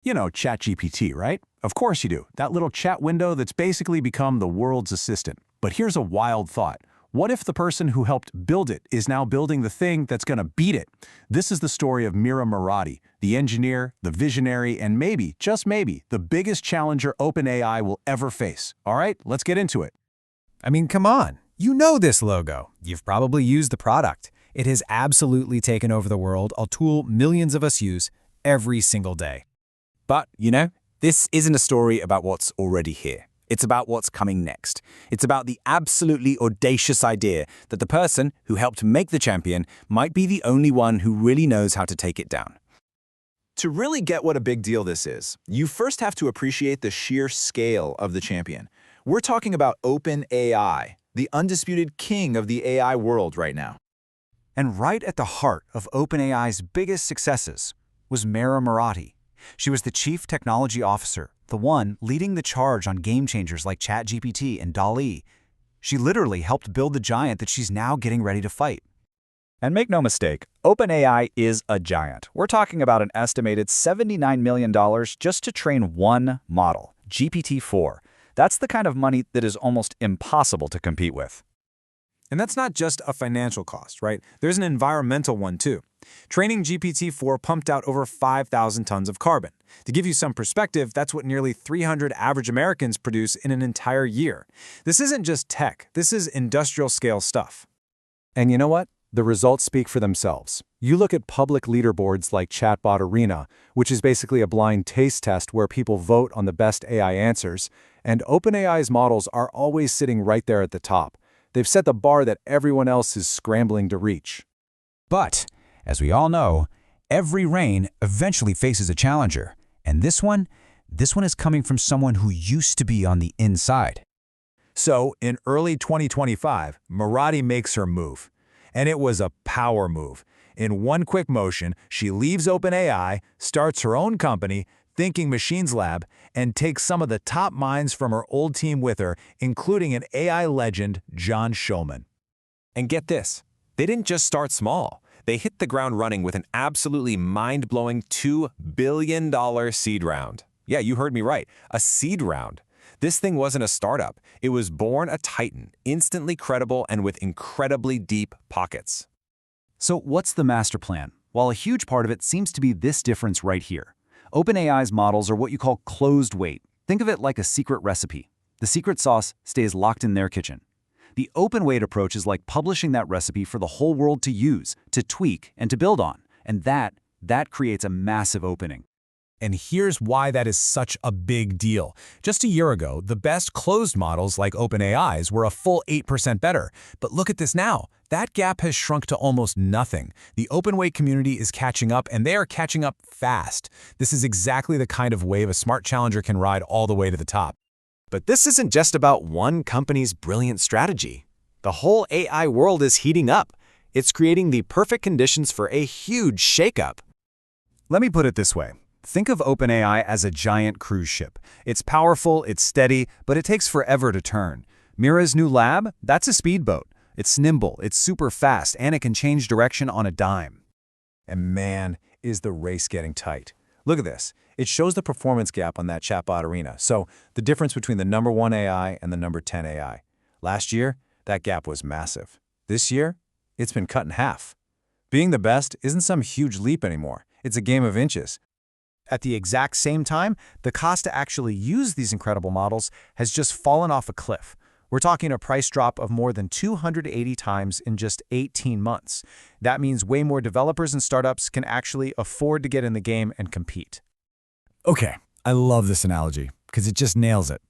You know, ChatGPT, right? Of course you do. That little chat window that's basically become the world's assistant. But here's a wild thought. What if the person who helped build it is now building the thing that's going to beat it? This is the story of Mira Murati, the engineer, the visionary, and maybe, just maybe, the biggest challenger OpenAI will ever face. All right, let's get into it. I mean, come on. You know this logo. You've probably used the product. It has absolutely taken over the world, a tool millions of us use every single day. But, this isn't a story about what's already here. It's about what's coming next. It's about the absolutely audacious idea that the person who helped make the champion might be the only one who really knows how to take it down. To really get what a big deal this is, you first have to appreciate the sheer scale of the champion. We're talking about OpenAI, the undisputed king of the AI world right now. And right at the heart of OpenAI's biggest successes was Mira Murati. She was the chief technology officer, the one leading the charge on game changers like ChatGPT and DALL-E. She literally helped build the giant that she's now getting ready to fight. And make no mistake, OpenAI is a giant. We're talking about an estimated $79 million just to train one model, GPT-4. That's the kind of money that is almost impossible to compete with. And that's not just a financial cost, right? There's an environmental one too. Training GPT-4 pumped out over 5,000 tons of carbon. To give you some perspective, that's what nearly 300 average Americans produce in an entire year. This isn't just tech, this is industrial scale stuff. And you know what? The results speak for themselves. You look at public leaderboards like Chatbot Arena, which is basically a blind taste test where people vote on the best AI answers, and OpenAI's models are always sitting right there at the top. They've set the bar that everyone else is scrambling to reach. But, as we all know, every reign eventually faces a challenger. And this one is coming from someone who used to be on the inside. So, in early 2025, Murati makes her move. And it was a power move. In one quick motion, she leaves OpenAI, starts her own company, Thinking Machines Lab, and takes some of the top minds from her old team with her, including an AI legend, John Schulman. And get this, they didn't just start small. They hit the ground running with an absolutely mind-blowing $2 billion seed round. Yeah, you heard me right, a seed round. This thing wasn't a startup. It was born a titan, instantly credible and with incredibly deep pockets. So what's the master plan? Well, a huge part of it seems to be this difference right here. OpenAI's models are what you call closed weight. Think of it like a secret recipe. The secret sauce stays locked in their kitchen. The open weight approach is like publishing that recipe for the whole world to use, to tweak, and to build on. And that creates a massive opening. And here's why that is such a big deal. Just a year ago, the best closed models like OpenAI's were a full 8% better. But look at this now. That gap has shrunk to almost nothing. The open-weight community is catching up, and they are catching up fast. This is exactly the kind of wave a smart challenger can ride all the way to the top. But this isn't just about one company's brilliant strategy. The whole AI world is heating up. It's creating the perfect conditions for a huge shakeup. Let me put it this way. Think of OpenAI as a giant cruise ship. It's powerful, it's steady, but it takes forever to turn. Mira's new lab? That's a speedboat. It's nimble, it's super fast, and it can change direction on a dime. And man, is the race getting tight. Look at this. It shows the performance gap on that Chatbot Arena. So the difference between the number 1 AI and the number 10 AI. Last year, that gap was massive. This year, it's been cut in half. Being the best isn't some huge leap anymore. It's a game of inches. At the exact same time, the cost to actually use these incredible models has just fallen off a cliff. We're talking a price drop of more than 280 times in just 18 months. That means way more developers and startups can actually afford to get in the game and compete. Okay, I love this analogy because it just nails it.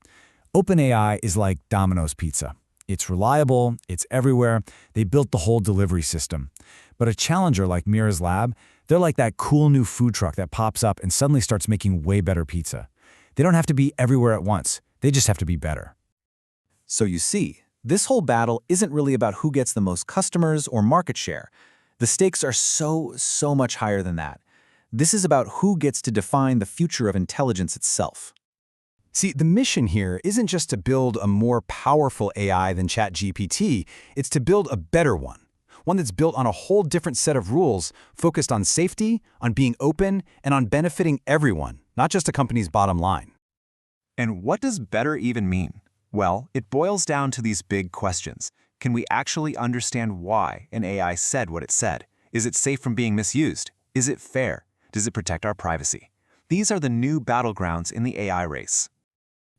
OpenAI is like Domino's Pizza. It's reliable, it's everywhere, they built the whole delivery system. But a challenger like Mira's Lab, they're like that cool new food truck that pops up and suddenly starts making way better pizza. They don't have to be everywhere at once, they just have to be better. So you see, this whole battle isn't really about who gets the most customers or market share. The stakes are so much higher than that. This is about who gets to define the future of intelligence itself. See, the mission here isn't just to build a more powerful AI than ChatGPT, it's to build a better one. One that's built on a whole different set of rules, focused on safety, on being open, and on benefiting everyone. not just a company's bottom line. And what does better even mean? Well, it boils down to these big questions. Can we actually understand why an AI said what it said? Is it safe from being misused? Is it fair? Does it protect our privacy? These are the new battlegrounds in the AI race.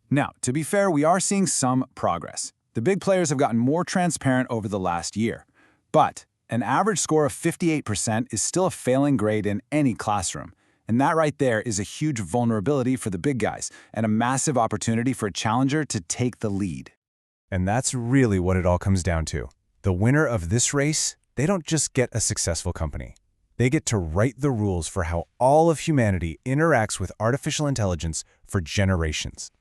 Now, to be fair, we are seeing some progress. The big players have gotten more transparent over the last year. But an average score of 58% is still a failing grade in any classroom. And that right there is a huge vulnerability for the big guys and a massive opportunity for a challenger to take the lead. And that's really what it all comes down to. The winner of this race, they don't just get a successful company. They get to write the rules for how all of humanity interacts with artificial intelligence for generations.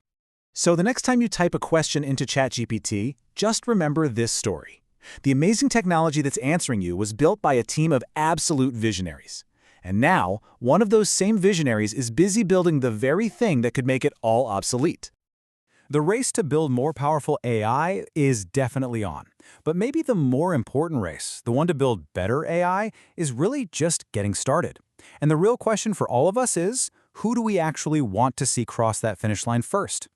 So the next time you type a question into ChatGPT, just remember this story. The amazing technology that's answering you was built by a team of absolute visionaries. And now, one of those same visionaries is busy building the very thing that could make it all obsolete. The race to build more powerful AI is definitely on. But maybe the more important race, the one to build better AI, is really just getting started. And the real question for all of us is, who do we actually want to see cross that finish line first?